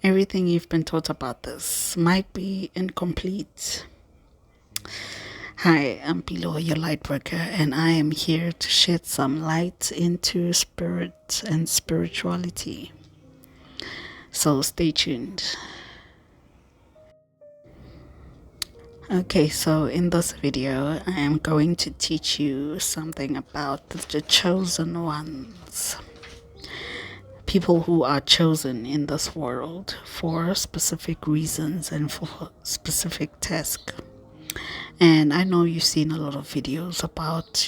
Everything you've been taught about this might be incomplete. Hi, I'm Bilo, your light worker, and I am here to shed some light into spirit and spirituality. So stay tuned. Okay, so in this video, I am going to teach you something about the chosen ones. People who are chosen in this world for specific reasons and for specific tasks. And I know you've seen a lot of videos about,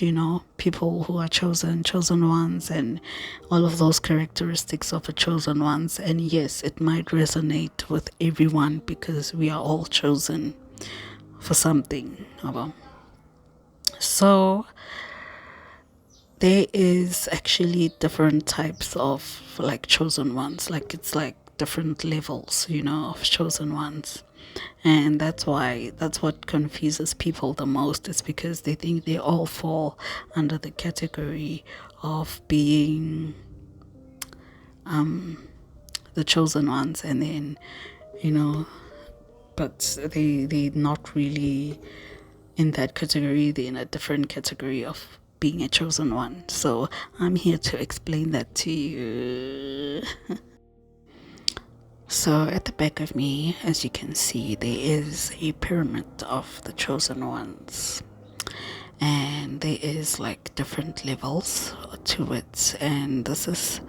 people who are chosen ones, and all of those characteristics of the chosen ones. And yes, it might resonate with everyone because we are all chosen for something. So there is actually different types of like chosen ones. Like it's like different levels, of chosen ones. And that's what confuses people the most, is because they think they all fall under the category of being the chosen ones, and then but they're not really in that category. They're in a different category of being a chosen one. So I'm here to explain that to you. So at the back of me, as you can see, there is a pyramid of the chosen ones. And there is like different levels to it. And this is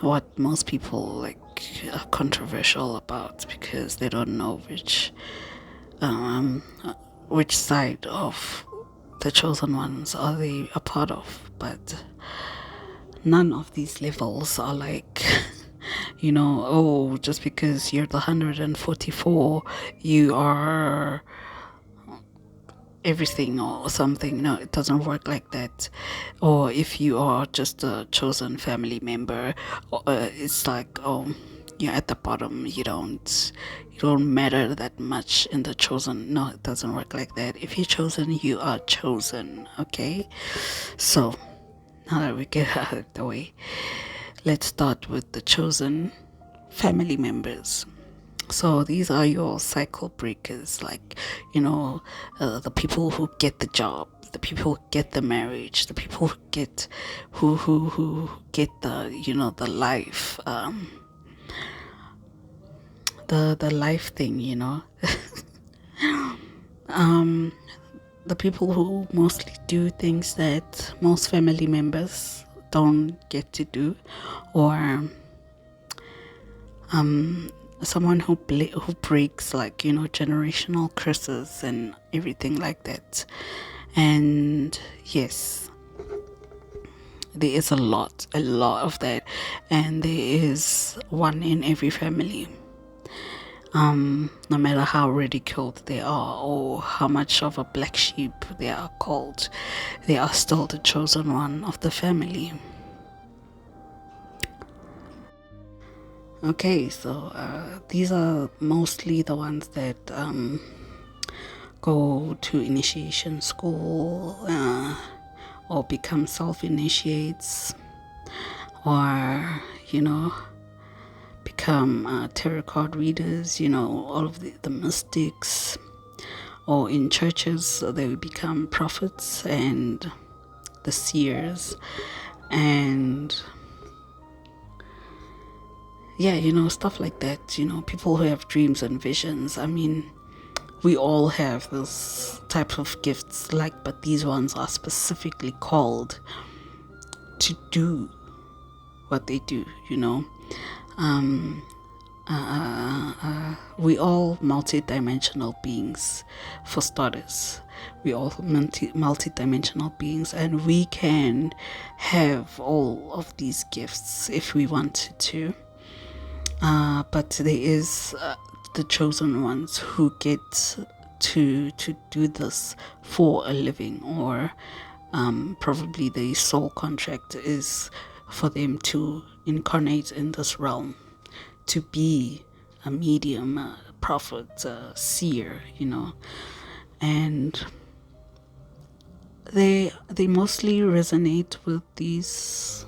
what most people like are controversial about, because they don't know which side of the chosen ones are they a part of. But none of these levels are like oh, just because you're the 144, you are everything or something. No, it doesn't work like that. Or if you are just a chosen family member, it's like, oh, you're at the bottom, you don't matter that much in the chosen. No, it doesn't work like that. If you're chosen, you are chosen. Okay, so now that we get out of the way, let's start with the chosen family members. So these are your cycle breakers, like the people who get the job, the people who get the marriage, the people who get who get the life, the life thing, the people who mostly do things that most family members don't get to do, or someone who breaks, like generational curses and everything like that. And yes, there is a lot of that, and there is one in every family. No matter how ridiculed they are or how much of a black sheep they are called, they are still the chosen one of the family. Okay, so these are mostly the ones that go to initiation school, or become self-initiates, or become tarot card readers, all of the mystics. Or in churches, so they would become prophets and the seers, and stuff like that. People who have dreams and visions. I mean, we all have this type of gifts, but these ones are specifically called to do what they do. We all multi-dimensional beings, for starters. We all multi-dimensional beings, and we can have all of these gifts if we wanted to. But there is the chosen ones who get to do this for a living, or probably the soul contract is for them to incarnate in this realm, to be a medium, a prophet, a seer, and they mostly resonate with these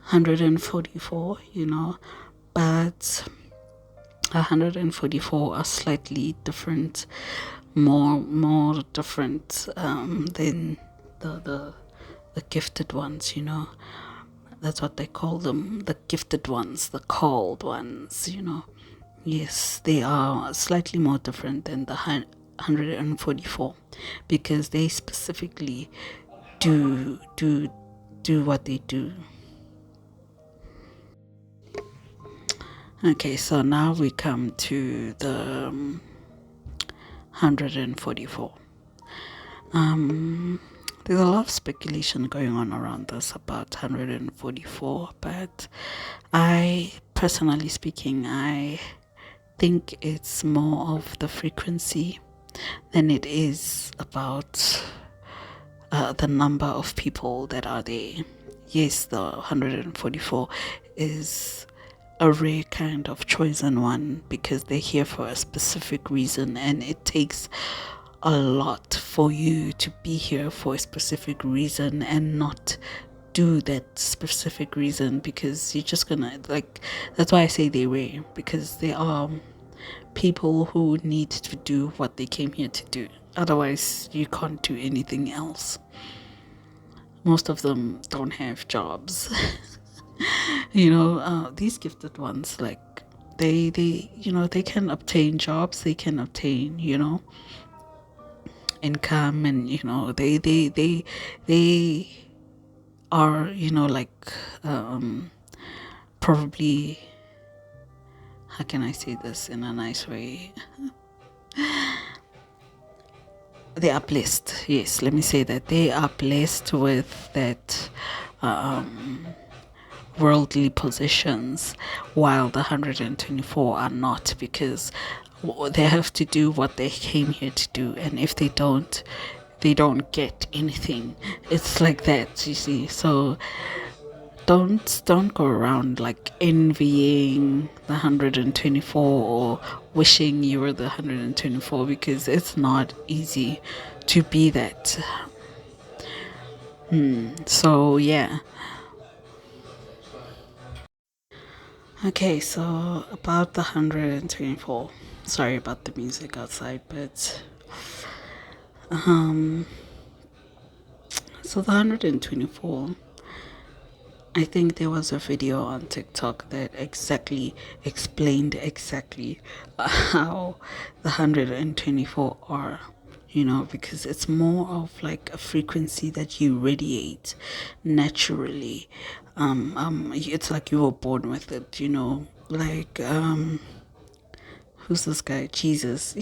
144, but 144 are slightly different, more different than the gifted ones, you know. That's what they call them, the gifted ones, the called ones, you know. Yes, they are slightly more different than the 144 because they specifically do do do what they do. Okay, so now we come to the 144. There's a lot of speculation going on around this about 144, but I, personally speaking, I think it's more of the frequency than it is about the number of people that are there. Yes, the 144 is a rare kind of chosen one because they're here for a specific reason, and it takes a lot for you to be here for a specific reason and not do that specific reason, because you're just gonna, like, that's why I say they're rare, because they are people who need to do what they came here to do. Otherwise, you can't do anything else. Most of them don't have jobs. You know, these gifted ones, like, they you know, they can obtain jobs, they can obtain, you know, income, and you know, they are, you know, like, probably, how can I say this in a nice way? They are blessed. Yes, let me say that they are blessed with that worldly positions, while the 124 are not, because they have to do what they came here to do, and if they don't get anything. It's like that, you see. So don't go around like envying the 124 or wishing you were the 124, because it's not easy to be that. So yeah. Okay, so about the 124. Sorry about the music outside, but so the 124, I think there was a video on TikTok that exactly explained exactly how the 124 are, you know, because it's more of like a frequency that you radiate naturally. It's like you were born with it, you know, like, who's this guy? Jesus.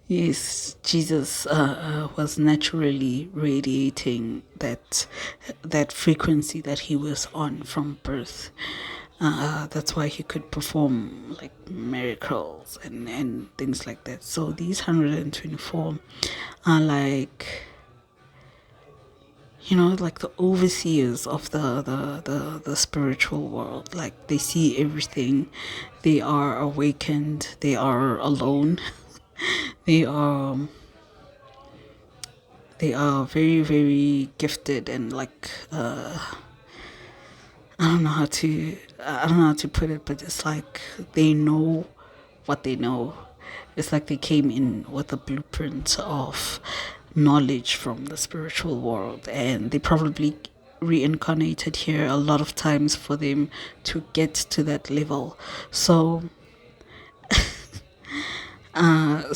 Yes, Jesus was naturally radiating that frequency that he was on from birth. That's why he could perform like miracles and things like that. So these 124 are like, you know, like the overseers of the spiritual world. Like, they see everything, they are awakened, they are alone. they are they are very, very gifted, and like, I don't know how to put it, but it's like they know what they know. It's like they came in with a blueprint of knowledge from the spiritual world, and they probably reincarnated here a lot of times for them to get to that level. So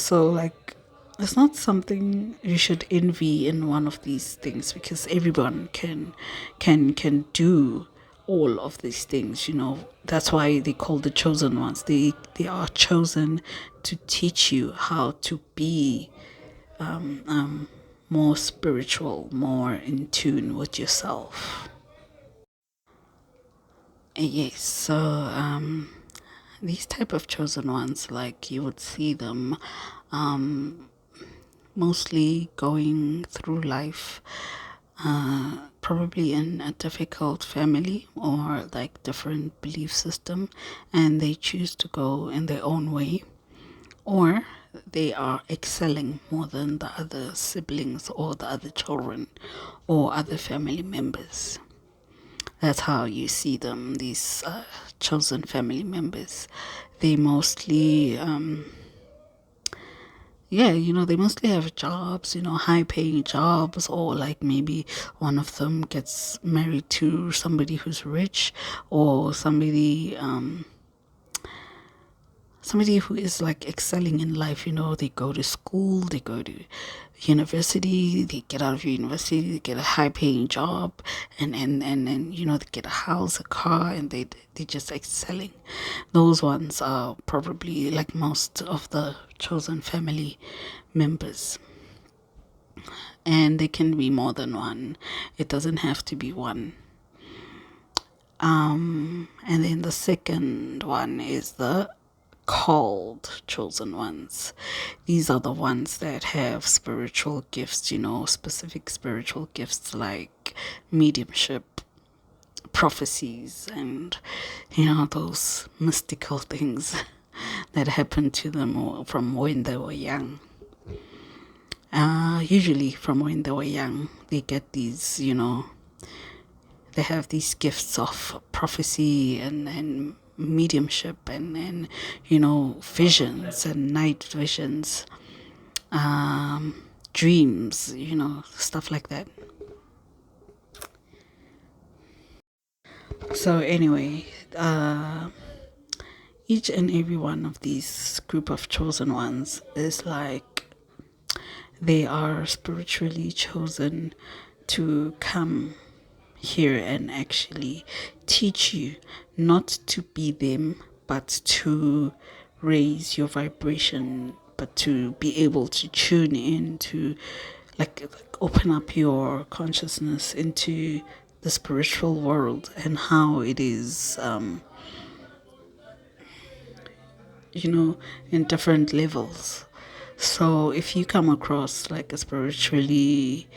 like, it's not something you should envy in one of these things, because everyone can do all of these things, you know. That's why they call the chosen ones. They are chosen to teach you how to be more spiritual, more in tune with yourself. Yes, so these type of chosen ones, like, you would see them mostly going through life, probably in a difficult family or like different belief system, and they choose to go in their own way, or they are excelling more than the other siblings or the other children or other family members. That's how you see them, these chosen family members. They mostly yeah, they mostly have jobs, high paying jobs, or like maybe one of them gets married to somebody who's rich, or somebody who is like excelling in life. They go to school, they go to university, they get out of university, they get a high paying job, and they get a house, a car, and they just excelling. Those ones are probably like most of the chosen family members. And they can be more than one. It doesn't have to be one. And then the second one is the called chosen ones. These are the ones that have spiritual gifts, specific spiritual gifts like mediumship, prophecies, and those mystical things that happen to them from when they were young. Usually from when they were young, they get these, they have these gifts of prophecy and mediumship and visions and night visions, dreams, stuff like that. So anyway, each and every one of these group of chosen ones is like they are spiritually chosen to come here and actually teach you not to be them, but to raise your vibration, but to be able to tune in to like open up your consciousness into the spiritual world and how it is in different levels. So if you come across like a spiritually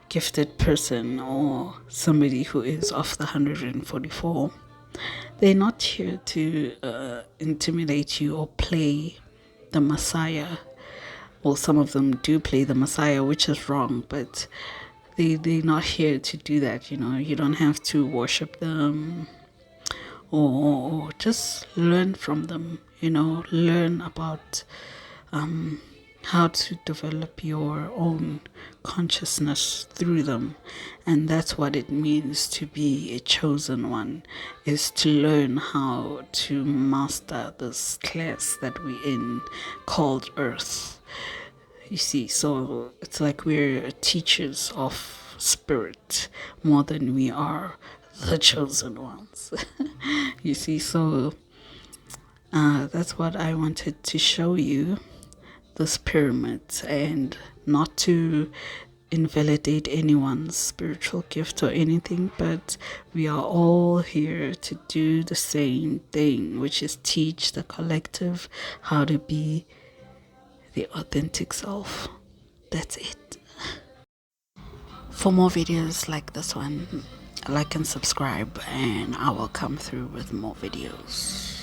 gifted person or somebody who is of the 144, they're not here to intimidate you or play the Messiah. Well, some of them do play the Messiah, which is wrong, but they're not here to do that. You don't have to worship them or just learn from them. Learn about how to develop your own consciousness through them. And that's what it means to be a chosen one, is to learn how to master this class that we're in called Earth. You see, so it's like we're teachers of spirit more than we are the chosen ones. You see, so that's what I wanted to show you, this pyramid, and not to invalidate anyone's spiritual gift or anything, but we are all here to do the same thing, which is teach the collective how to be the authentic self. That's it. For more videos like this one, like and subscribe, and I will come through with more videos.